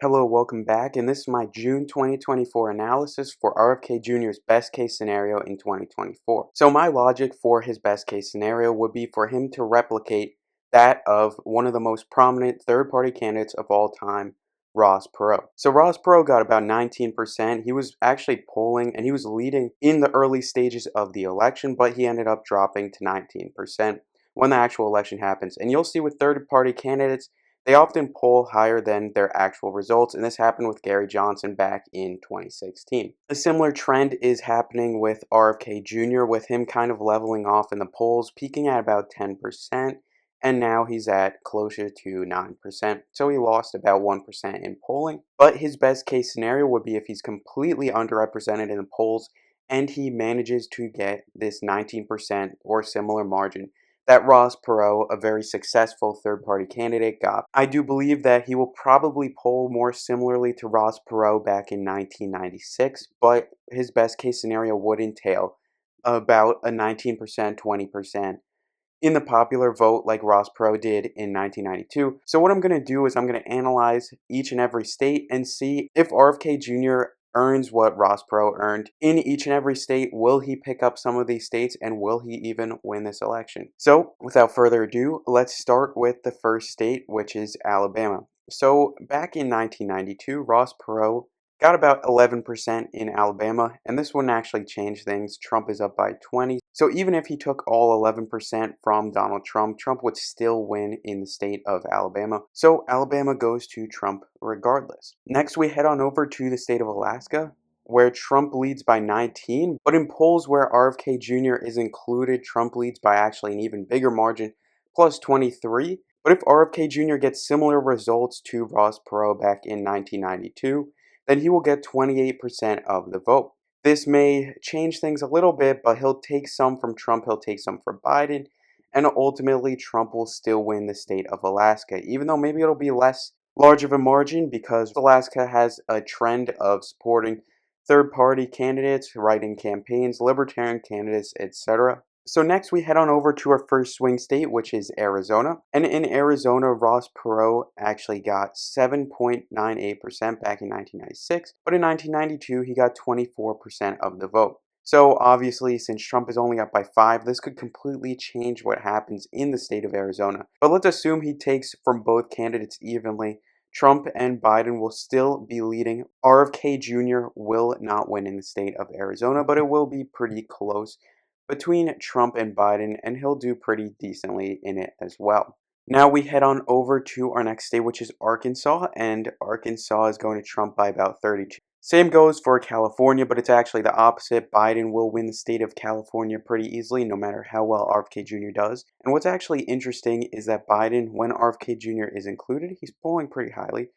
Hello, welcome back, and this is my June 2024 analysis for RFK Jr.'s best case scenario in 2024. So my logic for his best case scenario would be for him to replicate that of one of the most prominent third-party candidates of all time, Ross Perot. So Ross Perot got about 19%. He was actually polling and he was leading in the early stages of the election, but he ended up dropping to 19% when the actual election happens. And you'll see with third-party candidates, they often poll higher than their actual results, and this happened with Gary Johnson back in 2016. A similar trend is happening with RFK Jr., with him kind of leveling off in the polls, peaking at about 10%, and now he's at closer to 9%. So he lost about 1% in polling, but his best case scenario would be if he's completely underrepresented in the polls and he manages to get this 19% or similar margin that Ross Perot, a very successful third-party candidate, got. I do believe that he will probably poll more similarly to Ross Perot back in 1996, but his best case scenario would entail about a 19%, 20% in the popular vote like Ross Perot did in 1992. So what I'm going to do is I'm going to analyze each and every state and see if RFK Jr. earns what Ross Perot earned in each and every state. Will he pick up some of these states, and will he even win this election? So without further ado, let's start with the first state, which is Alabama. So back in 1992, Ross Perot got about 11% in Alabama, and this wouldn't actually change things. Trump is up by 20. So even if he took all 11% from Donald Trump, Trump would still win in the state of Alabama. So Alabama goes to Trump regardless. Next, we head on over to the state of Alaska, where Trump leads by 19, but in polls where RFK Jr. is included, Trump leads by actually an even bigger margin, plus 23. But if RFK Jr. gets similar results to Ross Perot back in 1992, then he will get 28% of the vote. This may change things a little bit, but he'll take some from Trump, he'll take some from Biden, and ultimately Trump will still win the state of Alaska, even though maybe it'll be less large of a margin because Alaska has a trend of supporting third-party candidates, writing campaigns, libertarian candidates, etc. So next we head on over to our first swing state, which is Arizona. And in Arizona, Ross Perot actually got 7.98% back in 1996, but in 1992 he got 24% of the vote. So obviously, since Trump is only up by 5, this could completely change what happens in the state of Arizona. But let's assume he takes from both candidates evenly. Trump and Biden will still be leading. RFK Jr. will not win in the state of Arizona, but it will be pretty close between Trump and Biden, and he'll do pretty decently in it as well. Now we head on over to our next state, which is Arkansas, and Arkansas is going to Trump by about 32. Same goes for California, but it's actually the opposite. Biden will win the state of California pretty easily, no matter how well RFK Jr. does. And what's actually interesting is that Biden, when RFK Jr. is included, he's polling pretty highly.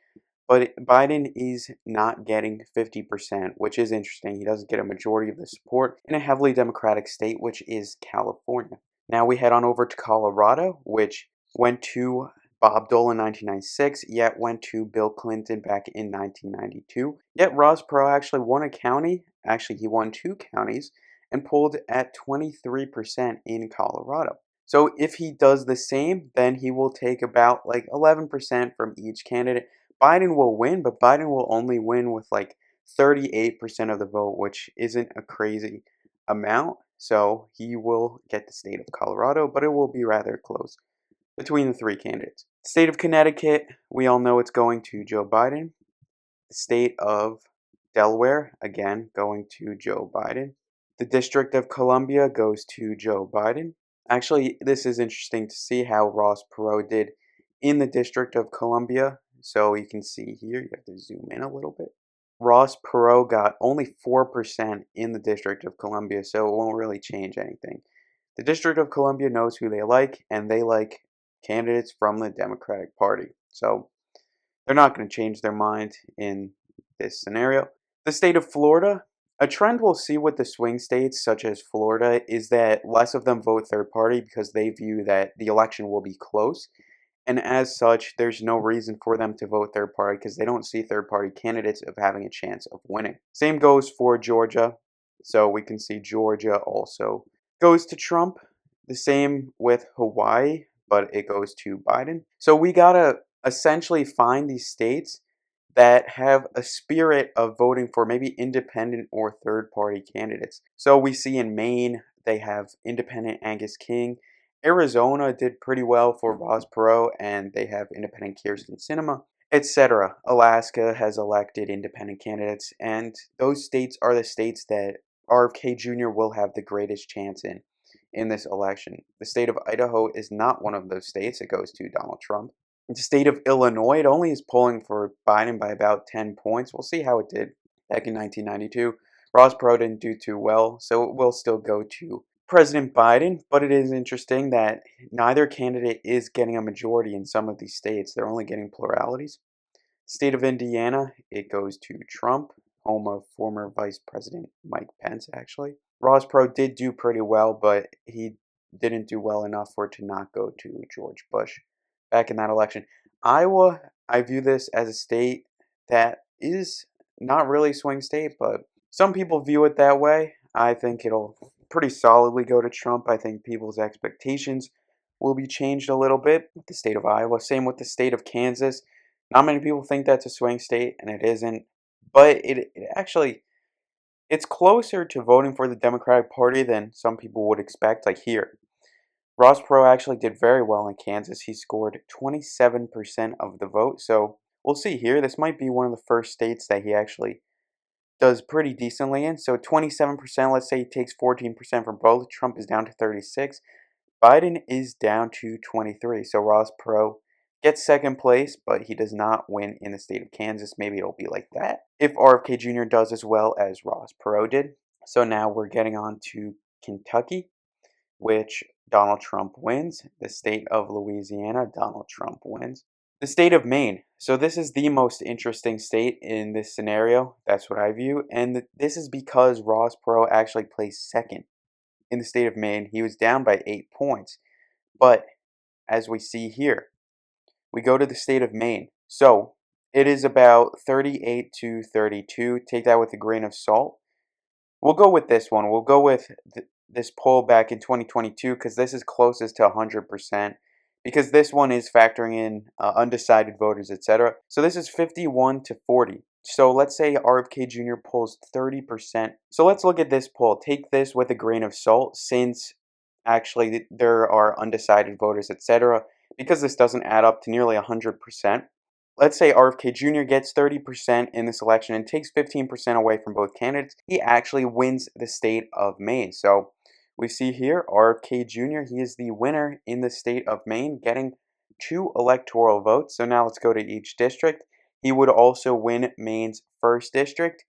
But Biden is not getting 50%, which is interesting. He doesn't get a majority of the support in a heavily Democratic state, which is California. Now we head on over to Colorado, which went to Bob Dole in 1996, yet went to Bill Clinton back in 1992. Yet Ross Perot actually won a county. Actually, he won 2 counties and polled at 23% in Colorado. So if he does the same, then he will take about like 11% from each candidate. Biden will win, but Biden will only win with like 38% of the vote, which isn't a crazy amount. So he will get the state of Colorado, but it will be rather close between the 3 candidates. The state of Connecticut, we all know it's going to Joe Biden. The state of Delaware, again, going to Joe Biden. The District of Columbia goes to Joe Biden. Actually, this is interesting to see how Ross Perot did in the District of Columbia. So you can see here, you have to zoom in a little bit. Ross Perot got only 4% in the District of Columbia, so it won't really change anything. The District of Columbia knows who they like, and they like candidates from the Democratic Party. So they're not going to change their mind in this scenario. The state of Florida, a trend we'll see with the swing states, such as Florida, is that less of them vote third party because they view that the election will be close. And as such, there's no reason for them to vote third party because they don't see third party candidates of having a chance of winning. Same goes for Georgia. So we can see Georgia also goes to Trump. The same with Hawaii, but it goes to Biden. So we gotta essentially find these states that have a spirit of voting for maybe independent or third party candidates. So we see in Maine, they have independent Angus King. Arizona did pretty well for Ross Perot, and they have independent Kirsten Sinema, etc. Alaska has elected independent candidates, and those states are the states that RFK Jr. will have the greatest chance in this election. The state of Idaho is not one of those states. It goes to Donald Trump. The state of Illinois, it only is polling for Biden by about 10 points. We'll see how it did back in 1992. Ross Perot didn't do too well, so it will still go to President Biden. But it is interesting that neither candidate is getting a majority in some of these states. They're only getting pluralities. State of Indiana, it goes to Trump, home of former Vice President Mike Pence, actually. Ross Perot did do pretty well, but he didn't do well enough for it to not go to George Bush back in that election. Iowa, I view this as a state that is not really a swing state, but some people view it that way. I think it'll pretty solidly go to Trump. I think people's expectations will be changed a little bit with the state of Iowa. Same with the state of Kansas. Not many people think that's a swing state, and it isn't. But it actually, it's closer to voting for the Democratic Party than some people would expect. Like here, Ross Perot actually did very well in Kansas. He scored 27% of the vote. So we'll see here. This might be one of the first states that he actually does pretty decently in. So 27%, let's say he takes 14% from both. Trump is down to 36. Biden is down to 23. So Ross Perot gets second place, but he does not win in the state of Kansas. Maybe it'll be like that if RFK Jr. does as well as Ross Perot did. So now we're getting on to Kentucky, which Donald Trump wins. The state of Louisiana, Donald Trump wins. The state of Maine. So this is the most interesting state in this scenario. That's what I view. And this is because Ross Perot actually placed second in the state of Maine. He was down by 8 points. But as we see here, we go to the state of Maine. So it is about 38 to 32. Take that with a grain of salt. We'll go with this one. We'll go with this poll back in 2022 because this is closest to 100%. Because this one is factoring in undecided voters, etc. So this is 51 to 40. So let's say RFK Jr. polls 30%. So let's look at this poll. Take this with a grain of salt since actually there are undecided voters, etc. Because this doesn't add up to nearly 100%. Let's say RFK Jr. gets 30% in this election and takes 15% away from both candidates. He actually wins the state of Maine. So we see here RFK Jr. He is the winner in the state of Maine, getting 2 electoral votes. So now let's go to each district. He would also win Maine's 1st district,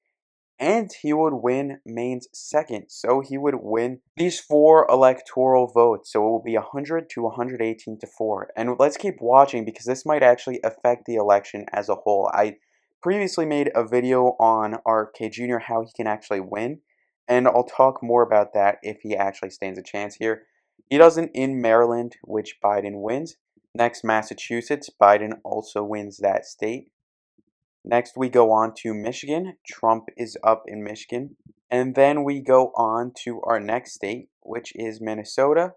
and he would win Maine's 2nd. So he would win these 4 electoral votes. So it will be 100 to 118 to 4. And let's keep watching because this might actually affect the election as a whole. I previously made a video on RFK Jr. how he can actually win. And I'll talk more about that if he actually stands a chance here. He doesn't in Maryland, which Biden wins. Next, Massachusetts. Biden also wins that state. Next, we go on to Michigan. Trump is up in Michigan. And then we go on to our next state, which is Minnesota.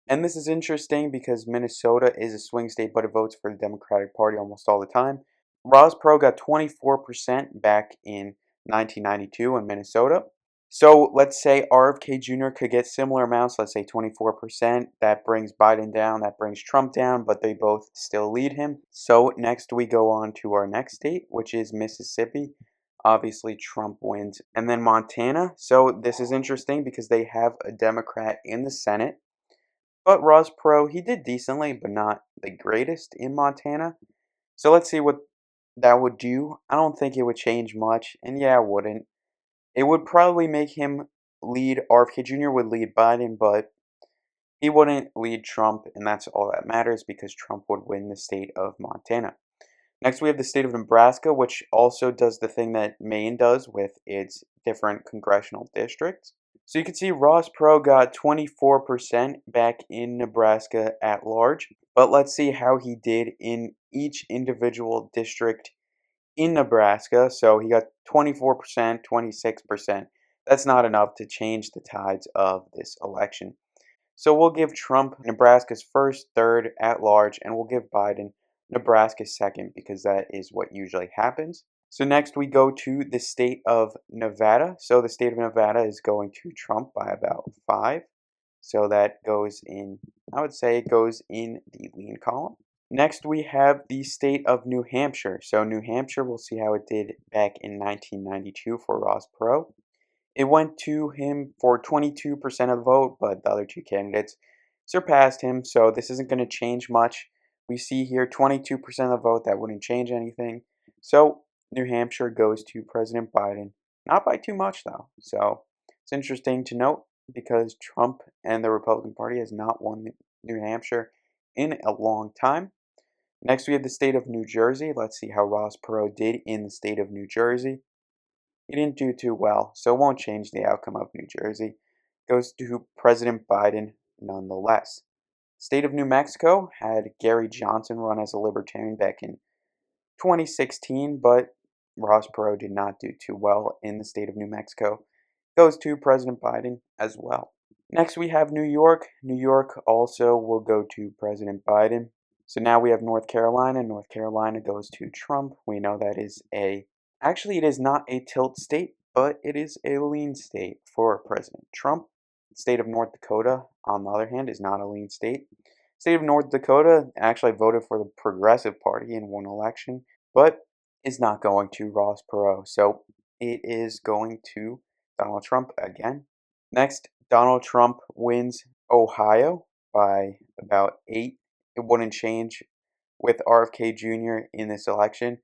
And this is interesting because Minnesota is a swing state, but it votes for the Democratic Party almost all the time. Ross Perot got 24% back in 1992 in Minnesota. So let's say RFK Jr. could get similar amounts, let's say 24%. That brings Biden down, that brings Trump down, but they both still lead him. So next we go on to our next state, which is Mississippi. Obviously Trump wins. And then Montana. So this is interesting because they have a Democrat in the Senate. But Ross Perot, he did decently, but not the greatest in Montana. So let's see what that would do. I don't think it would change much. And yeah, it wouldn't. It would probably make him lead, RFK Jr. would lead Biden, but he wouldn't lead Trump, and that's all that matters because Trump would win the state of Montana. Next, we have the state of Nebraska, which also does the thing that Maine does with its different congressional districts. So you can see Ross Perot got 24% back in Nebraska at large, but let's see how he did in each individual district in Nebraska. So he got 24%, 26%. That's not enough to change the tides of this election. So we'll give Trump Nebraska's 1st, 3rd at large, and we'll give Biden Nebraska second because that is what usually happens. So next we go to the state of Nevada. So the state of Nevada is going to Trump by about 5. So that goes in, I would say it goes in the lean column. Next we have the state of New Hampshire. So New Hampshire, we'll see how it did back in 1992 for Ross Perot. It went to him for 22% of the vote, but the other two candidates surpassed him, so this isn't going to change much. We see here 22% of the vote, that wouldn't change anything. So New Hampshire goes to President Biden. Not by too much, though. So it's interesting to note because Trump and the Republican Party has not won New Hampshire in a long time. Next, we have the state of New Jersey. Let's see how Ross Perot did in the state of New Jersey. He didn't do too well, so it won't change the outcome of New Jersey. Goes to President Biden nonetheless. State of New Mexico had Gary Johnson run as a Libertarian back in 2016, but Ross Perot did not do too well in the state of New Mexico. Goes to President Biden as well. Next we have New York. New York also will go to President Biden. So now we have North Carolina. North Carolina goes to Trump. We know that is actually it is not a tilt state, but it is a lean state for President Trump. The state of North Dakota, on the other hand, is not a lean state. State of North Dakota actually voted for the Progressive Party in one election, but is not going to Ross Perot. So it is going to Donald Trump again. Next, Donald Trump wins Ohio by about 8. It wouldn't change with RFK Jr. in this election.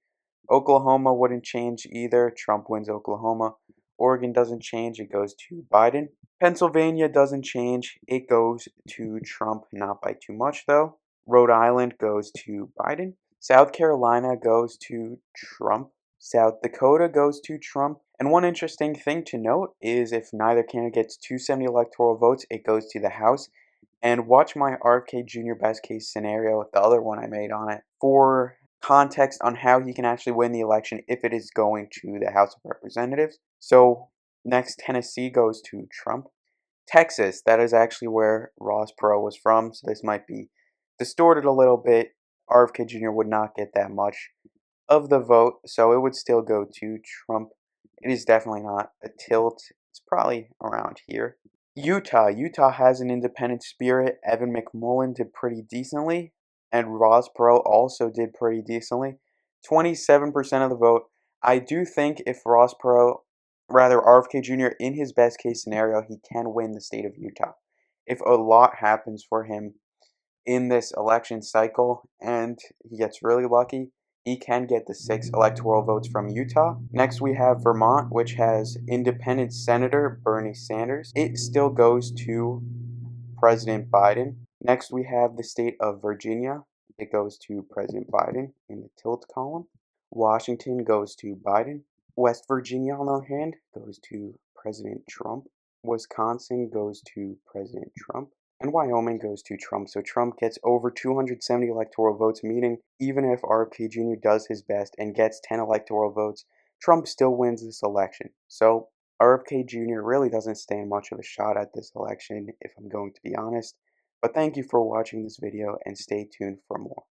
Oklahoma wouldn't change either. Trump wins Oklahoma. Oregon doesn't change. It goes to Biden. Pennsylvania doesn't change. It goes to Trump, not by too much though. Rhode Island goes to Biden. South Carolina goes to Trump. South Dakota goes to Trump. And one interesting thing to note is if neither candidate gets 270 electoral votes, it goes to the House. And watch my RFK Jr. best case scenario, the other one I made on it, for context on how he can actually win the election if it is going to the House of Representatives. So next, Tennessee goes to Trump. Texas, that is actually where Ross Perot was from, so this might be distorted a little bit. RFK Jr. would not get that much of the vote, so it would still go to Trump. It is definitely not a tilt. It's probably around here. Utah has an independent spirit. Evan McMullen did pretty decently, and Ross Perot also did pretty decently. 27% of the vote. I do think if Ross Perot, rather RFK Jr., in his best case scenario, he can win the state of Utah. If a lot happens for him in this election cycle and he gets really lucky, he can get the 6 electoral votes from Utah. Next, we have Vermont, which has independent Senator Bernie Sanders. It still goes to President Biden. Next, we have the state of Virginia. It goes to President Biden in the tilt column. Washington goes to Biden. West Virginia, on the other hand, goes to President Trump. Wisconsin goes to President Trump. And Wyoming goes to Trump. So Trump gets over 270 electoral votes, meaning even if RFK Jr. does his best and gets 10 electoral votes, Trump still wins this election. So RFK Jr. really doesn't stand much of a shot at this election, if I'm going to be honest. But thank you for watching this video and stay tuned for more.